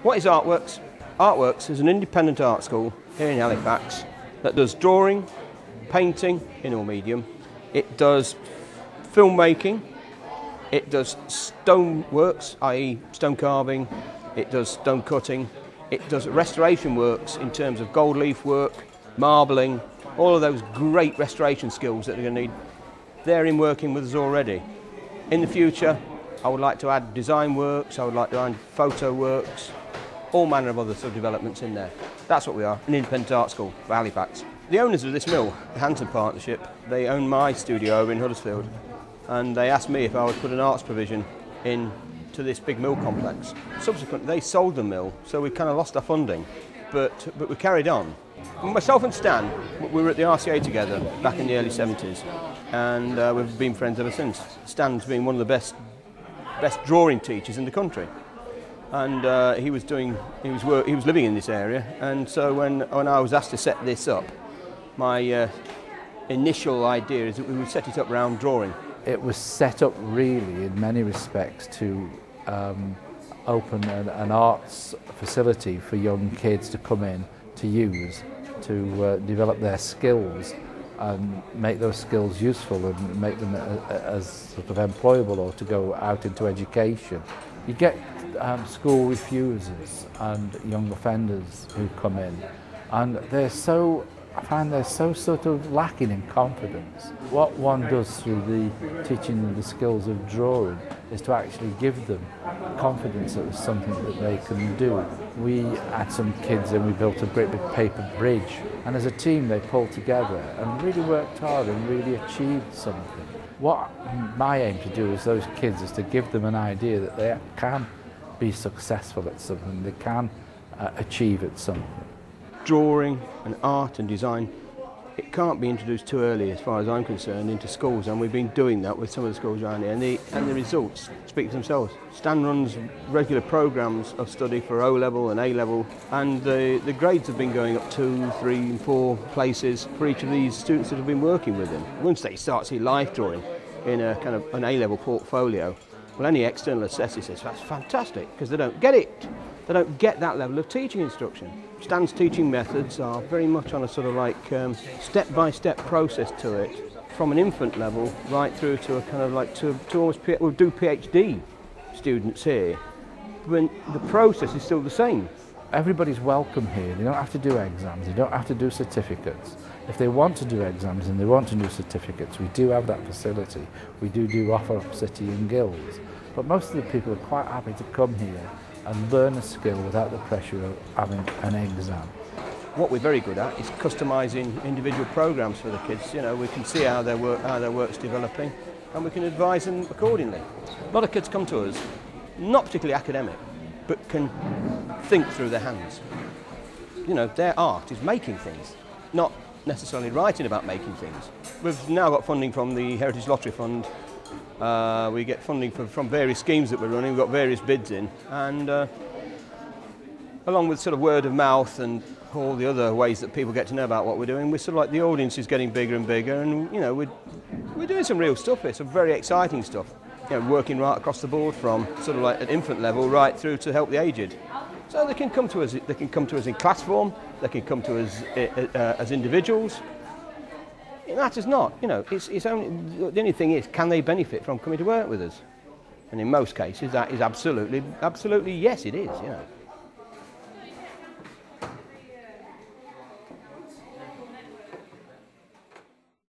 What is Artworks? Artworks is an independent art school here in Halifax that does drawing, painting in all medium. It does filmmaking, it does stone works, i.e. stone carving, it does stone cutting, it does restoration works in terms of gold leaf work, marbling, all of those great restoration skills that they're going to need. They're in working with us already. In the future, I would like to add design works, I would like to add photo works, all manner of other sort of developments in there. That's what we are, an independent art school for Halifax. The owners of this mill, the Hanson Partnership, they own my studio over in Huddersfield, and they asked me if I would put an arts provision into this big mill complex. Subsequently, they sold the mill, so we kind of lost our funding, but we carried on. Myself and Stan, we were at the RCA together back in the early 70s, and we've been friends ever since. Stan's been one of the best drawing teachers in the country, and he was living in this area, and so when I was asked to set this up, my initial idea is that we would set it up around drawing. It was set up really in many respects to open an arts facility for young kids to come in to use, to develop their skills and make those skills useful and make them as sort of employable or to go out into education. You get school refusers and young offenders who come in, and I find they're so sort of lacking in confidence. What one does through the teaching them the skills of drawing is to actually give them confidence that it's something that they can do. We had some kids and we built a great big paper bridge, and as a team they pulled together and really worked hard and really achieved something. What my aim to do is those kids is to give them an idea that they can be successful at something, they can achieve at something. Drawing and art and design, it can't be introduced too early as far as I'm concerned into schools, and we've been doing that with some of the schools around here, and the results speak for themselves. Stan runs regular programmes of study for O-level and A-level, and the grades have been going up 2, 3 and 4 places for each of these students that have been working with him. Once they start to see life drawing in a kind of an A-level portfolio, well, any external assessor says that's fantastic, because they don't get it. They don't get that level of teaching instruction. Stan's teaching methods are very much on a sort of like step-by-step process to it, from an infant level right through to a kind of like to almost we'll do PhD students here, when the process is still the same. Everybody's welcome here. They don't have to do exams, they don't have to do certificates. If they want to do exams and they want to do certificates, we do have that facility. We do offer city and guilds. But most of the people are quite happy to come here and learn a skill without the pressure of having an exam. What we're very good at is customising individual programmes for the kids. You know, we can see how their work's developing, and we can advise them accordingly. A lot of kids come to us, not particularly academic, but can think through their hands. You know, their art is making things, not necessarily writing about making things. We've now got funding from the Heritage Lottery Fund. We get funding from various schemes that we're running. We've got various bids in, and along with sort of word of mouth and all the other ways that people get to know about what we're doing, we're sort of like the audience is getting bigger and bigger, and you know we're doing some real stuff here, some very exciting stuff. You know, working right across the board from sort of like at infant level right through to help the aged. So they can come to us. They can come to us in class form. They can come to us as individuals. It matters not, you know, it's only, the only thing is, can they benefit from coming to work with us? And in most cases, that is absolutely yes, it is, you know.